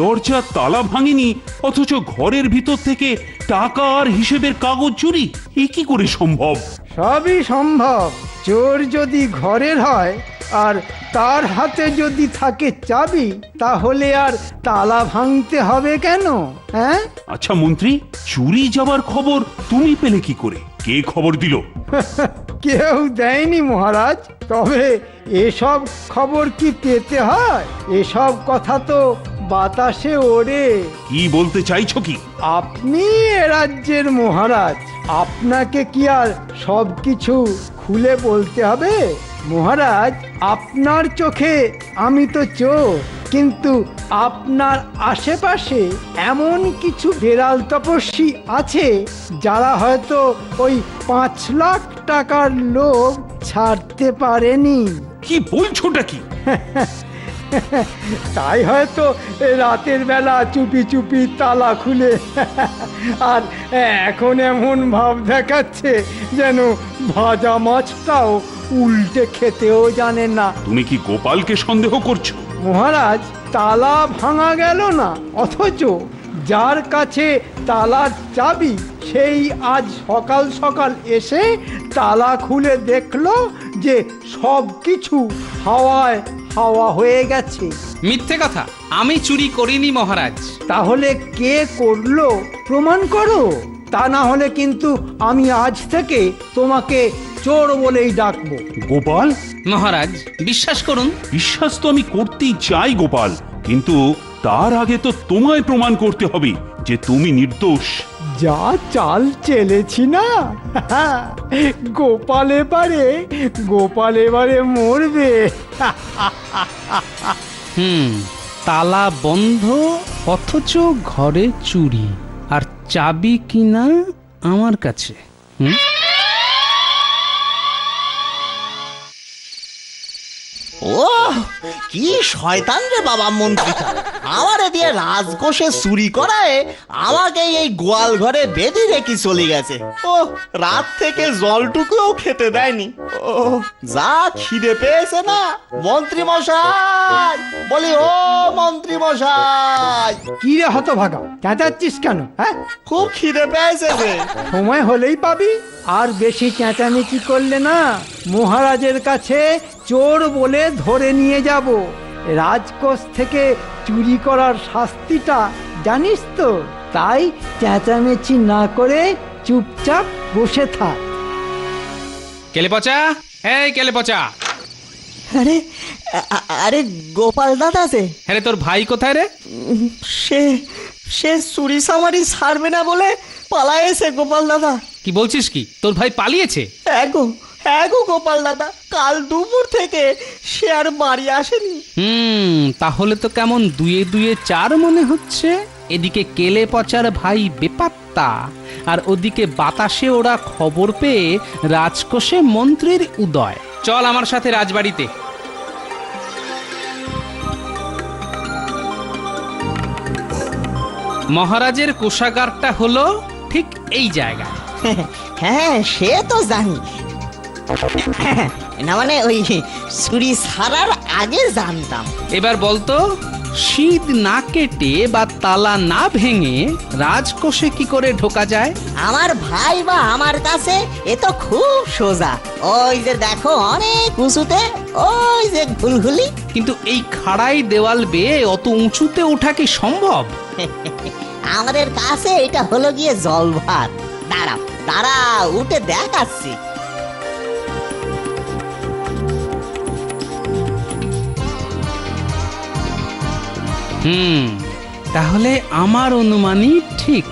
দরজার তালা ভাঙেনি অথচ ঘরের ভিতর থেকে টাকা আর হিসেবের কাগজ চুরি? এ কি করে সম্ভব? সবই সম্ভব। চোর যদি ঘরের হয় আর তার হাতে যদি থাকে চাবি, তাহলে আর তালা ভাঙতে হবে কেন? হ্যাঁ আচ্ছা মন্ত্রী, চুরি যাবার খবর তুমি পেলে কি করে? কে খবর দিল? কেউ দেয়নি মহারাজ। তবে এসব খবর কি পেতে হয়? এসব কথা তো বাতাসে ওড়ে। কি বলতে চাইছো কি? আপনি এ রাজ্যের মহারাজ, আপনাকে কি আর সবকিছু খুলে বলতে হবে? মহারাজ, আপনার চোখে আমি তো চোর, কিন্তু আপনার আশেপাশে এমন কিছু বেড়াল তপস্বী আছে যারা হয়তো ওই 5 লাখ টাকার লোভ ছাড়তে পারেনি। কি বলছোটা কি? তাই হয়তো রাতের বেলা চুপি চুপি তালা খুলে আর এখন এমন ভাব দেখাচ্ছে যেন ভাজা মাছটাও উল্টে খেতেও জানে না। তুমি কি গোপালকে সন্দেহ করছো? মহারাজ, তালা ভাঙা গেল না, অথচ যার কাছে তালার চাবি সেই আজ সকাল সকাল এসে তালা খুলে দেখলো যে সব কিছু হাওয়ায় হাওয়া হয়ে গেছে। মিথ্যে কথা, আমি চুরি করিনি মহারাজ। তাহলে কে করলো প্রমাণ করো, তা না হলে কিন্তু আমি আজ থেকে তোমাকে চোর বলেই ডাকবো। গোপাল? মহারাজ বিশ্বাস করুন। বিশ্বাস তো আমি করতেই চাই গোপাল, কিন্তু তার আগে তো তোমায় প্রমাণ করতে হবে যে তুমি নির্দোষ। যা চাল চেলেছি না, গোপাল এবারে মরবে। তালা বন্ধ অথচ ঘরে চুরি, আর চাবি কিনা আমার কাছে। ও কি শয়তান রে বাবা মন্ত্রীটা, আমারে দিয়ে রাজকোষে চুরি করায় আমাকে এই গোয়াল ঘরে বেঁধে রেখে চলে গেছে। ও রাত থেকে জলটুকুও খেতে দেয়নি। ও যা খিদে পেয়েছে না মন্ত্রী মশাই, বলি ও মন্ত্রী মশাই। কি রে হতভাগা, চেঁচাচ্ছিস কেন? হ্যাঁ, খুব খিদে পেয়েছে যে। সময় হলেই পাবি। আর বেশি চেঁচামেচি করলে না মহারাজের কাছে চোর বলে ধরে নিয়ে যাব। রাজকোষ থেকে চুরি করার শাস্তিটা জানিস তো? তাই চেঁচামেচি না করে চুপচাপ বসে থাক। কেলে পচা, এই কেলে পচা। আরে আরে গোপাল দাদা আছে? আরে তোর ভাই কোথায় রে? সে সে চুরি সামারি ছাড়বে না বলে পালায়েছে গোপাল দাদা। কি বলছিস কি, তোর ভাই পালিয়েছে? হ্যাঁ গো গোপাল দাদা, কাল দুপুর থেকে সে আর বাড়ি আসেনি। তাহলে তো কেমন দুয়ে দুয়ে চার মনে হচ্ছে। এদিকে কেলে পচার ভাই বেপাত্তা, আর ওদিকে বাতাসে ওরা খবর পেয়ে রাজকোষে মন্ত্রীর উদয়। চল আমার সাথে রাজবাড়িতে। মহারাজের কোষাগারটা হলো ঠিক এই জায়গায়। হ্যাঁ সে তো জানি, না মানে ওই চুরি ছাড়ার আগে জানতাম। এবার বলতো, শীত না কেটে বা তালা না ভেঙে রাজকোষে কি করে ঢোকা যায়? আমার ভাই বা আমার কাছে এ তো খুব সোজা। ওই যে দেখো অনেক উঁচুতে ওই যে ঘুলঘুলি। কিন্তু এই খাড়াই দেওয়াল বেয়ে অত উঁচুতে ওঠা কি সম্ভব? আমাদের কাছে এটা হলো গিয়ে জলভাত। দাঁড়া উঠে দেখাচ্ছি। তাহলে আমার অনুমানই ঠিক।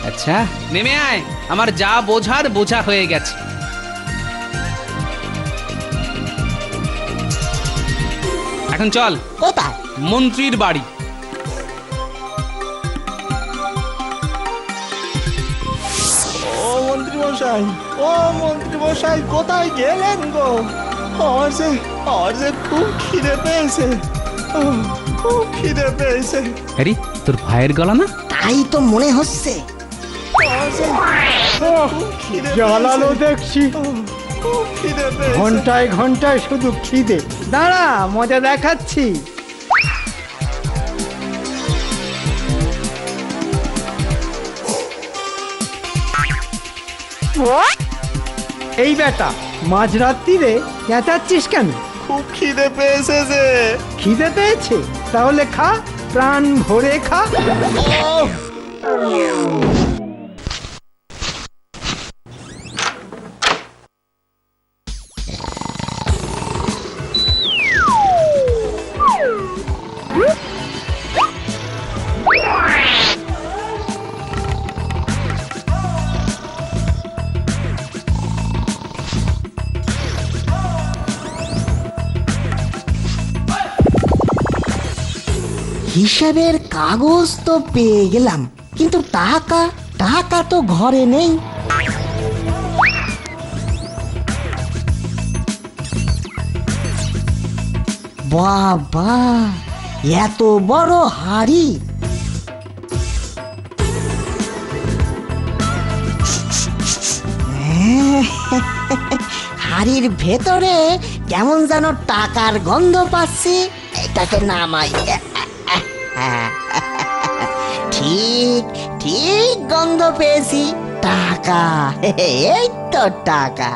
আচ্ছা নেমে আয়, আমার যা বোঝার বোঝা হয়ে গেছে। এখন চল। কোথায়? মন্ত্রীর বাড়ি। ও মন্ত্রী মশাই, ও মন্ত্রী মশাই, কোথায় গেলেন গো? আমার যে খুব খিদে পেয়েছে, খুব খিদে পেয়েছে। আরে তোর ভাইয়ের গলা না? তাই তো মনে হচ্ছে। জ্বালালো দেখছি, ঘন্টায় ঘন্টায় শুধু খিদে। দাঁড়া, মজা দেখাচ্ছি। এই বেটা, মাঝরাত্রিরে চেঁচাচ্ছিস কেন? খুব খিদে পেয়েছে যে। খিদে পেয়েছে? তাহলে খা, প্রাণ ভরে খা। হিসাবের কাগজ তো পেয়ে গেলাম, কিন্তু টাকা তো ঘরে নেই। বাবা, এত বড় হাড়ি! হাড়ির ভেতরে কেমন যেন টাকার গন্ধ পাচ্ছি। এটাকে নামাই। ঠিক ঠিক গন্ধ পেয়েছি। টাকা, এই তো টাকা।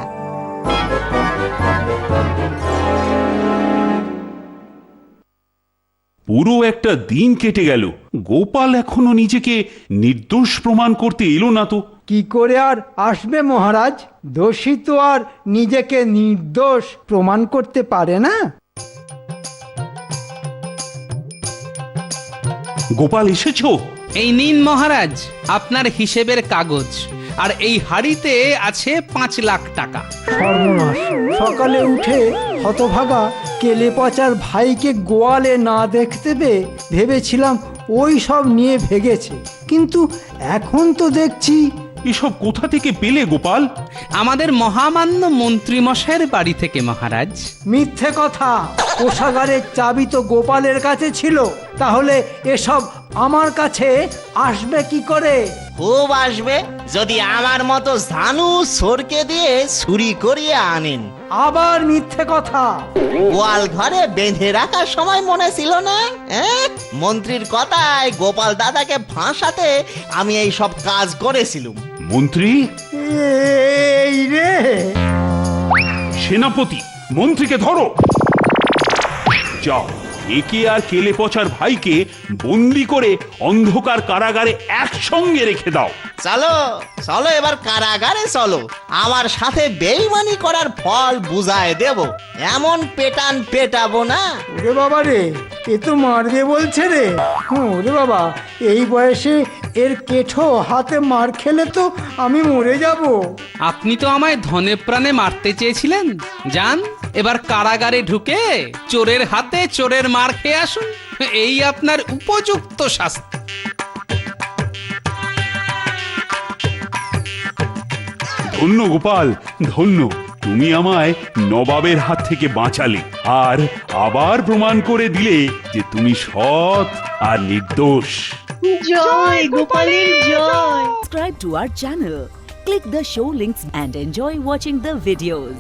পুরো একটা দিন কেটে গেল, গোপাল এখনো নিজেকে নির্দোষ প্রমাণ করতে এলো না তো। কি করে আর আসবে মহারাজ? দোষী তো আর নিজেকে নির্দোষ প্রমাণ করতে পারে না। গোপাল এসেছো? এই নিন মহারাজ আপনার হিসেবের কাগজ, আর এই হাড়িতে আছে 5 লাখ টাকা। সর্বনাশ! সকালে উঠে হতভাগা কেলে পচার ভাইকে গোয়ালে না দেখতে পেয়ে ভেবেছিলাম ওই সব নিয়ে ভেগেছে, কিন্তু এখন তো দেখছি এসব কোথা থেকে পেলে গোপাল? আমাদের মহামান্য মন্ত্রী মশাইয়ের বাড়ি থেকে মহারাজ। মিথ্যে কথা, কোষাগারের চাবি তো গোপালের কাছে ছিল, তাহলে এসব আমার কাছে আসবে কি করে? খুব আসবে যদি আমার মতো ঝানু সরকে দিয়ে চুরি করিয়ে আনেন। আবার মিথ্যে কথা। গোয়াল ঘরে বেঁধে রাখার সময় মনে ছিল না? মন্ত্রীর কথায় গোপাল দাদাকে ফাঁসাতে আমি এই সব কাজ করেছিলাম। মন্ত্রী? এই রে সেনাপতি, মন্ত্রীকে ধরো। যাও, একে আর কেলে পচার ভাইকে বন্দি করে অন্ধকার কারাগারে একসঙ্গে রেখে দাও। চলো চলো, এবার কারাগারে চলো, আমার সাথে বেইমানি করার ফল বুঝায় দেব। এমন পেটান পেটাবো না। ওরে বাবা রে, এ তো মারবে বলছে রে। ওরে বাবা, এই বয়সে এর কেঠো হাতে মার খেলে তো আমি মরে যাব। আপনি তো আমায় ধনে প্রাণে মারতে চেয়েছিলেন। যান, এবার কারাগারে ঢুকে চোরের হাতে চোরের মার খেয়ে আসুন, এই আপনার উপযুক্ত শাস্তি। ধন্য গোপাল, ধন্য। তুমি আমায় নবাবের হাত থেকে বাঁচালে আর আবার প্রমাণ করে দিলে যে তুমি সৎ আর নির্দোষ। জয় গোপালের জয়। Subscribe to our channel, click the show links and enjoy watching the videos.